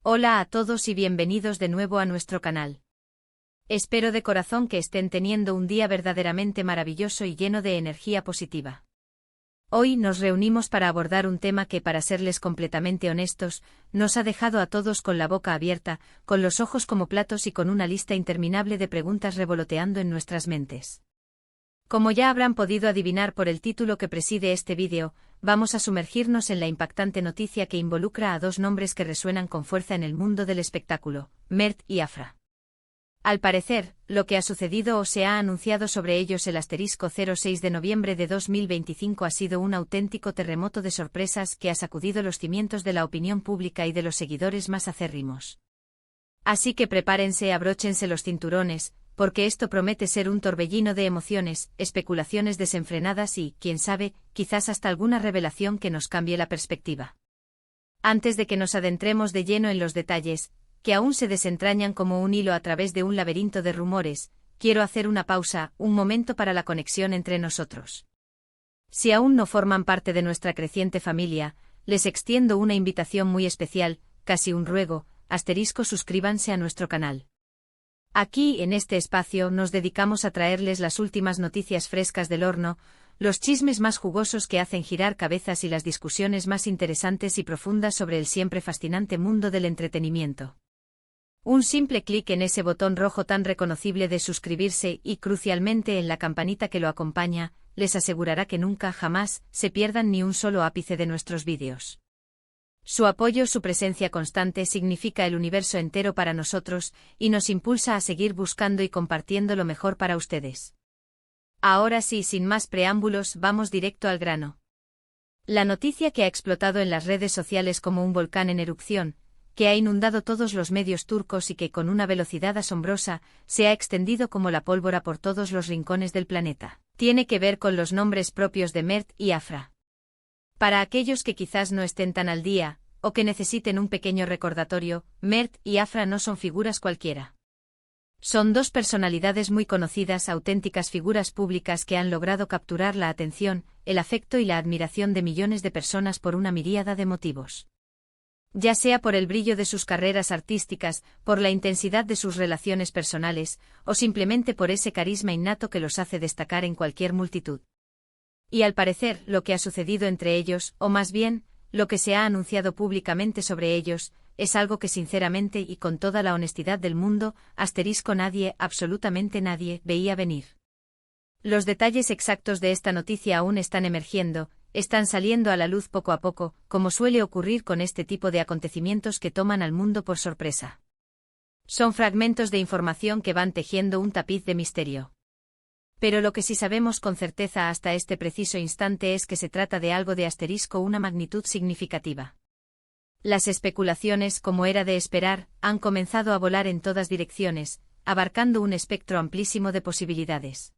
Hola a todos y bienvenidos de nuevo a nuestro canal. Espero de corazón que estén teniendo un día verdaderamente maravilloso y lleno de energía positiva. Hoy nos reunimos para abordar un tema que, para serles completamente honestos, nos ha dejado a todos con la boca abierta, con los ojos como platos y con una lista interminable de preguntas revoloteando en nuestras mentes. Como ya habrán podido adivinar por el título que preside este vídeo, vamos a sumergirnos en la impactante noticia que involucra a dos nombres que resuenan con fuerza en el mundo del espectáculo, Mert y Afra. Al parecer, lo que ha sucedido o se ha anunciado sobre ellos el *06 de noviembre de 2025 ha sido un auténtico terremoto de sorpresas que ha sacudido los cimientos de la opinión pública y de los seguidores más acérrimos. Así que prepárense, abróchense los cinturones, porque esto promete ser un torbellino de emociones, especulaciones desenfrenadas y, quién sabe, quizás hasta alguna revelación que nos cambie la perspectiva. Antes de que nos adentremos de lleno en los detalles, que aún se desentrañan como un hilo a través de un laberinto de rumores, quiero hacer una pausa, un momento para la conexión entre nosotros. Si aún no forman parte de nuestra creciente familia, les extiendo una invitación muy especial, casi un ruego, suscríbanse a nuestro canal. Aquí, en este espacio, nos dedicamos a traerles las últimas noticias frescas del horno, los chismes más jugosos que hacen girar cabezas y las discusiones más interesantes y profundas sobre el siempre fascinante mundo del entretenimiento. Un simple clic en ese botón rojo tan reconocible de suscribirse y, crucialmente, en la campanita que lo acompaña, les asegurará que nunca jamás se pierdan ni un solo ápice de nuestros vídeos. Su apoyo, su presencia constante significa el universo entero para nosotros y nos impulsa a seguir buscando y compartiendo lo mejor para ustedes. Ahora sí, sin más preámbulos, vamos directo al grano. La noticia que ha explotado en las redes sociales como un volcán en erupción, que ha inundado todos los medios turcos y que con una velocidad asombrosa se ha extendido como la pólvora por todos los rincones del planeta, tiene que ver con los nombres propios de Mert y Afra. Para aquellos que quizás no estén tan al día, o que necesiten un pequeño recordatorio, Mert y Afra no son figuras cualquiera. Son dos personalidades muy conocidas, auténticas figuras públicas que han logrado capturar la atención, el afecto y la admiración de millones de personas por una miríada de motivos. Ya sea por el brillo de sus carreras artísticas, por la intensidad de sus relaciones personales, o simplemente por ese carisma innato que los hace destacar en cualquier multitud. Y al parecer, lo que ha sucedido entre ellos, o más bien, lo que se ha anunciado públicamente sobre ellos, es algo que sinceramente y con toda la honestidad del mundo, nadie, absolutamente nadie, veía venir. Los detalles exactos de esta noticia aún están emergiendo, están saliendo a la luz poco a poco, como suele ocurrir con este tipo de acontecimientos que toman al mundo por sorpresa. Son fragmentos de información que van tejiendo un tapiz de misterio. Pero lo que sí sabemos con certeza hasta este preciso instante es que se trata de algo de una magnitud significativa. Las especulaciones, como era de esperar, han comenzado a volar en todas direcciones, abarcando un espectro amplísimo de posibilidades.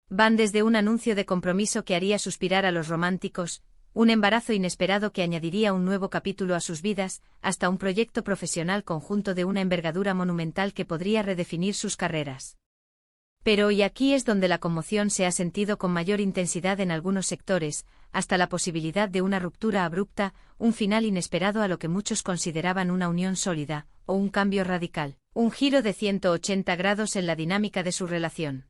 Van desde un anuncio de compromiso que haría suspirar a los románticos, un embarazo inesperado que añadiría un nuevo capítulo a sus vidas, hasta un proyecto profesional conjunto de una envergadura monumental que podría redefinir sus carreras. Pero y aquí es donde la conmoción se ha sentido con mayor intensidad en algunos sectores, hasta la posibilidad de una ruptura abrupta, un final inesperado a lo que muchos consideraban una unión sólida, o un cambio radical, un giro de 180 grados en la dinámica de su relación.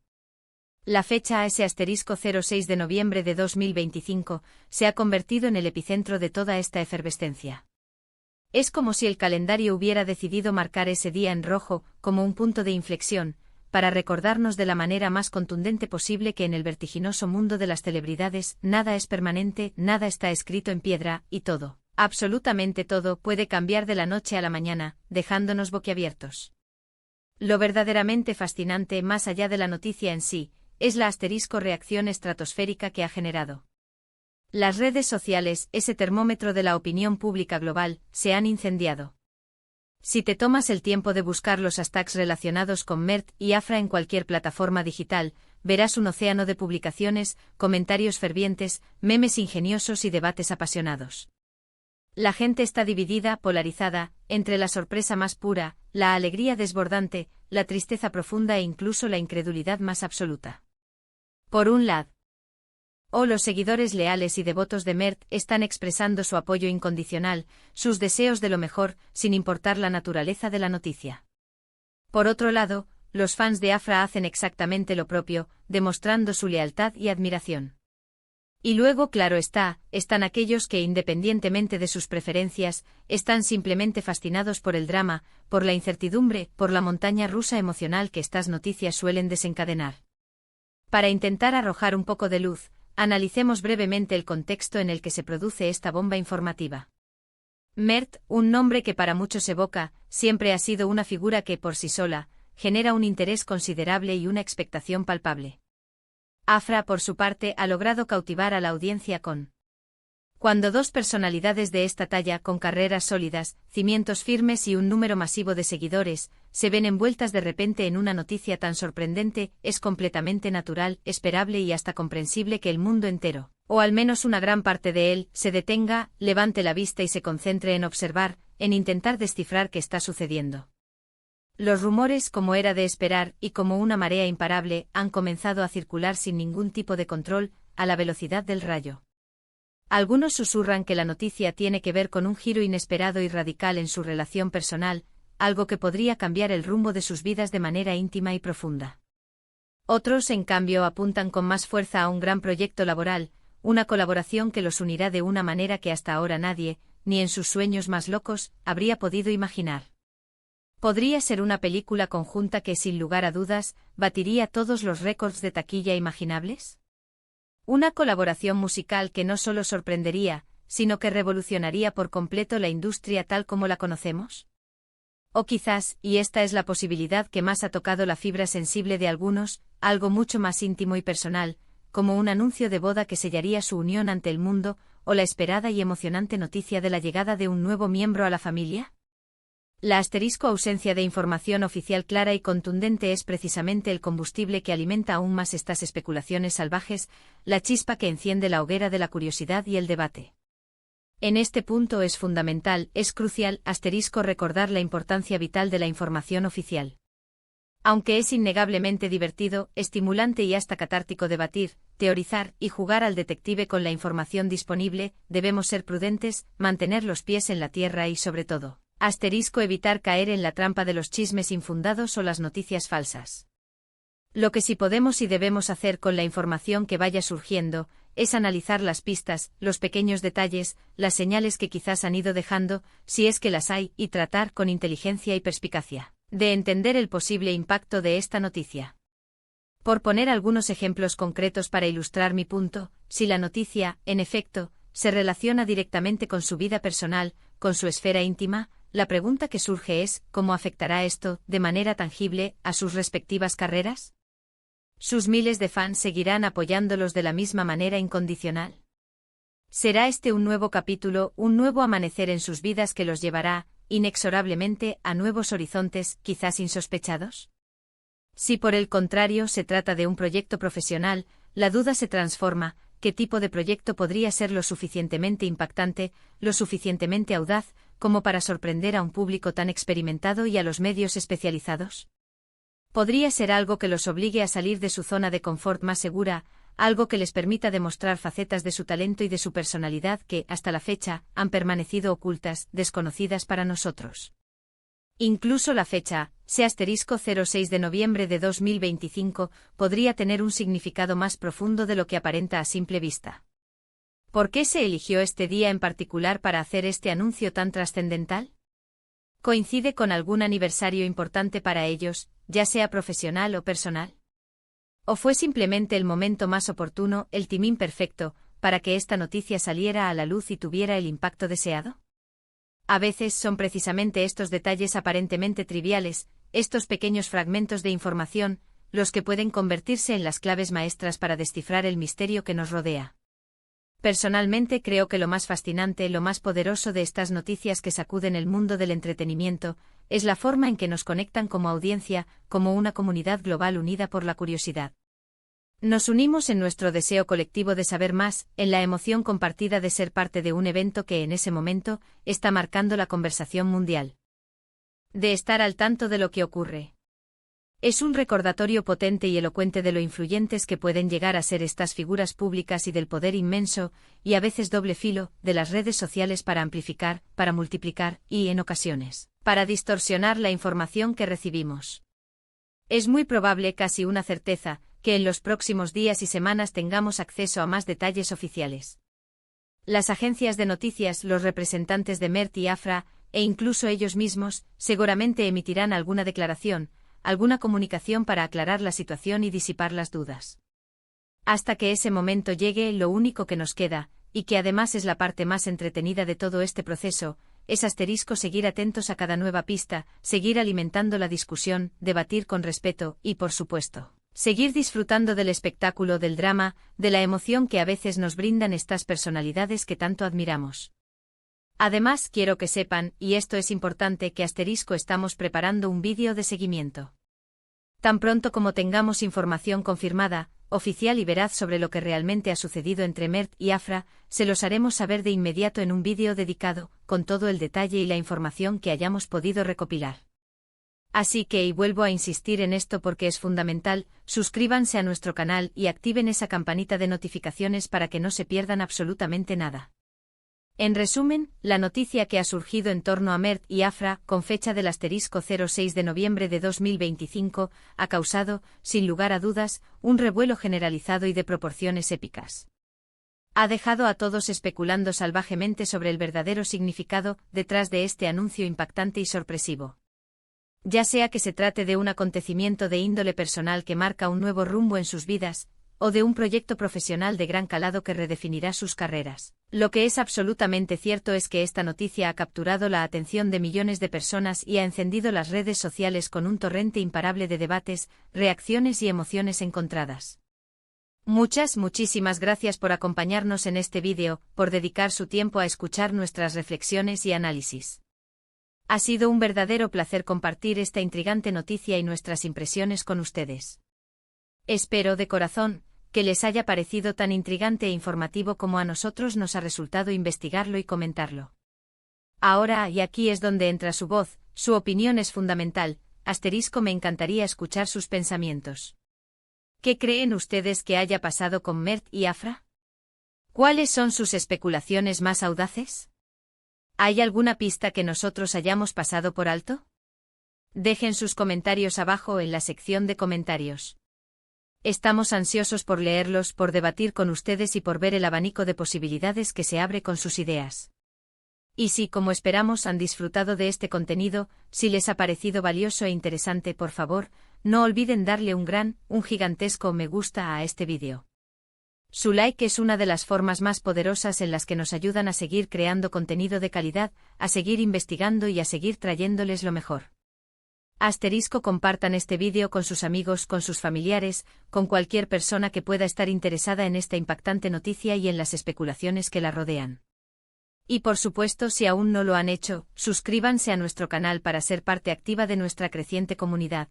La fecha ese *06 de noviembre de 2025 se ha convertido en el epicentro de toda esta efervescencia. Es como si el calendario hubiera decidido marcar ese día en rojo, como un punto de inflexión, para recordarnos de la manera más contundente posible que en el vertiginoso mundo de las celebridades nada es permanente, nada está escrito en piedra, y todo, absolutamente todo, puede cambiar de la noche a la mañana, dejándonos boquiabiertos. Lo verdaderamente fascinante, más allá de la noticia en sí, es la reacción estratosférica que ha generado. Las redes sociales, ese termómetro de la opinión pública global, se han incendiado. Si te tomas el tiempo de buscar los hashtags relacionados con Mert y Afra en cualquier plataforma digital, verás un océano de publicaciones, comentarios fervientes, memes ingeniosos y debates apasionados. La gente está dividida, polarizada, entre la sorpresa más pura, la alegría desbordante, la tristeza profunda e incluso la incredulidad más absoluta. Por un lado, Los seguidores leales y devotos de Mert están expresando su apoyo incondicional, sus deseos de lo mejor, sin importar la naturaleza de la noticia. Por otro lado, los fans de Afra hacen exactamente lo propio, demostrando su lealtad y admiración. Y luego, claro está, están aquellos que, independientemente de sus preferencias, están simplemente fascinados por el drama, por la incertidumbre, por la montaña rusa emocional que estas noticias suelen desencadenar. Para intentar arrojar un poco de luz, analicemos brevemente el contexto en el que se produce esta bomba informativa. Mert, un nombre que para muchos evoca, siempre ha sido una figura que, por sí sola, genera un interés considerable y una expectación palpable. Afra, por su parte, ha logrado cautivar a la audiencia con Cuando dos personalidades de esta talla, con carreras sólidas, cimientos firmes y un número masivo de seguidores, se ven envueltas de repente en una noticia tan sorprendente, es completamente natural, esperable y hasta comprensible que el mundo entero, o al menos una gran parte de él, se detenga, levante la vista y se concentre en observar, en intentar descifrar qué está sucediendo. Los rumores, como era de esperar, y como una marea imparable, han comenzado a circular sin ningún tipo de control, a la velocidad del rayo. Algunos susurran que la noticia tiene que ver con un giro inesperado y radical en su relación personal, algo que podría cambiar el rumbo de sus vidas de manera íntima y profunda. Otros, en cambio, apuntan con más fuerza a un gran proyecto laboral, una colaboración que los unirá de una manera que hasta ahora nadie, ni en sus sueños más locos, habría podido imaginar. Podría ser una película conjunta que, sin lugar a dudas, batiría todos los récords de taquilla imaginables. Una colaboración musical que no solo sorprendería, sino que revolucionaría por completo la industria tal como la conocemos. O quizás, y esta es la posibilidad que más ha tocado la fibra sensible de algunos, algo mucho más íntimo y personal, como un anuncio de boda que sellaría su unión ante el mundo, o la esperada y emocionante noticia de la llegada de un nuevo miembro a la familia. La ausencia de información oficial clara y contundente es precisamente el combustible que alimenta aún más estas especulaciones salvajes, la chispa que enciende la hoguera de la curiosidad y el debate. En este punto es fundamental, es crucial, recordar la importancia vital de la información oficial. Aunque es innegablemente divertido, estimulante y hasta catártico debatir, teorizar y jugar al detective con la información disponible, debemos ser prudentes, mantener los pies en la tierra y sobre todo, evitar caer en la trampa de los chismes infundados o las noticias falsas. Lo que sí podemos y debemos hacer con la información que vaya surgiendo, es analizar las pistas, los pequeños detalles, las señales que quizás han ido dejando, si es que las hay, y tratar con inteligencia y perspicacia de entender el posible impacto de esta noticia. Por poner algunos ejemplos concretos para ilustrar mi punto, si la noticia, en efecto, se relaciona directamente con su vida personal, con su esfera íntima, la pregunta que surge es, ¿cómo afectará esto, de manera tangible, a sus respectivas carreras? ¿Sus miles de fans seguirán apoyándolos de la misma manera incondicional? ¿Será este un nuevo capítulo, un nuevo amanecer en sus vidas que los llevará, inexorablemente, a nuevos horizontes, quizás insospechados? Si por el contrario se trata de un proyecto profesional, la duda se transforma. ¿Qué tipo de proyecto podría ser lo suficientemente impactante, lo suficientemente audaz, como para sorprender a un público tan experimentado y a los medios especializados? Podría ser algo que los obligue a salir de su zona de confort más segura, algo que les permita demostrar facetas de su talento y de su personalidad que, hasta la fecha, han permanecido ocultas, desconocidas para nosotros. Incluso la fecha, #06 de noviembre de 2025, podría tener un significado más profundo de lo que aparenta a simple vista. ¿Por qué se eligió este día en particular para hacer este anuncio tan trascendental? ¿Coincide con algún aniversario importante para ellos, ya sea profesional o personal? ¿O fue simplemente el momento más oportuno, el timing perfecto, para que esta noticia saliera a la luz y tuviera el impacto deseado? A veces son precisamente estos detalles aparentemente triviales, estos pequeños fragmentos de información, los que pueden convertirse en las claves maestras para descifrar el misterio que nos rodea. Personalmente creo que lo más fascinante, lo más poderoso de estas noticias que sacuden el mundo del entretenimiento, es la forma en que nos conectan como audiencia, como una comunidad global unida por la curiosidad. Nos unimos en nuestro deseo colectivo de saber más, en la emoción compartida de ser parte de un evento que en ese momento está marcando la conversación mundial. De estar al tanto de lo que ocurre. Es un recordatorio potente y elocuente de lo influyentes que pueden llegar a ser estas figuras públicas y del poder inmenso, y a veces doble filo, de las redes sociales para amplificar, para multiplicar, y, en ocasiones, para distorsionar la información que recibimos. Es muy probable, casi una certeza, que en los próximos días y semanas tengamos acceso a más detalles oficiales. Las agencias de noticias, los representantes de Mert y Afra, e incluso ellos mismos, seguramente emitirán alguna declaración, alguna comunicación para aclarar la situación y disipar las dudas. Hasta que ese momento llegue, lo único que nos queda, y que además es la parte más entretenida de todo este proceso, es seguir atentos a cada nueva pista, seguir alimentando la discusión, debatir con respeto y, por supuesto, seguir disfrutando del espectáculo, del drama, de la emoción que a veces nos brindan estas personalidades que tanto admiramos. Además, quiero que sepan, y esto es importante, que estamos preparando un vídeo de seguimiento. Tan pronto como tengamos información confirmada, oficial y veraz sobre lo que realmente ha sucedido entre Mert y Afra, se los haremos saber de inmediato en un vídeo dedicado, con todo el detalle y la información que hayamos podido recopilar. Así que, y vuelvo a insistir en esto porque es fundamental, suscríbanse a nuestro canal y activen esa campanita de notificaciones para que no se pierdan absolutamente nada. En resumen, la noticia que ha surgido en torno a Mert y Afra, con fecha del *06 de noviembre de 2025, ha causado, sin lugar a dudas, un revuelo generalizado y de proporciones épicas. Ha dejado a todos especulando salvajemente sobre el verdadero significado detrás de este anuncio impactante y sorpresivo. Ya sea que se trate de un acontecimiento de índole personal que marca un nuevo rumbo en sus vidas, o de un proyecto profesional de gran calado que redefinirá sus carreras. Lo que es absolutamente cierto es que esta noticia ha capturado la atención de millones de personas y ha encendido las redes sociales con un torrente imparable de debates, reacciones y emociones encontradas. Muchísimas gracias por acompañarnos en este vídeo, por dedicar su tiempo a escuchar nuestras reflexiones y análisis. Ha sido un verdadero placer compartir esta intrigante noticia y nuestras impresiones con ustedes. Espero de corazón que les haya parecido tan intrigante e informativo como a nosotros nos ha resultado investigarlo y comentarlo. Ahora, y aquí es donde entra su voz, su opinión es fundamental, me encantaría escuchar sus pensamientos. ¿Qué creen ustedes que haya pasado con Mert y Afra? ¿Cuáles son sus especulaciones más audaces? ¿Hay alguna pista que nosotros hayamos pasado por alto? Dejen sus comentarios abajo en la sección de comentarios. Estamos ansiosos por leerlos, por debatir con ustedes y por ver el abanico de posibilidades que se abre con sus ideas. Y si, como esperamos, han disfrutado de este contenido, si les ha parecido valioso e interesante, por favor, no olviden darle un gigantesco me gusta a este vídeo. Su like es una de las formas más poderosas en las que nos ayudan a seguir creando contenido de calidad, a seguir investigando y a seguir trayéndoles lo mejor. Compartan este vídeo con sus amigos, con sus familiares, con cualquier persona que pueda estar interesada en esta impactante noticia y en las especulaciones que la rodean. Y por supuesto, si aún no lo han hecho, suscríbanse a nuestro canal para ser parte activa de nuestra creciente comunidad.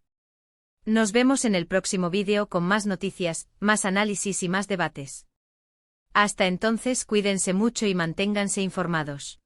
Nos vemos en el próximo vídeo con más noticias, más análisis y más debates. Hasta entonces, cuídense mucho y manténganse informados.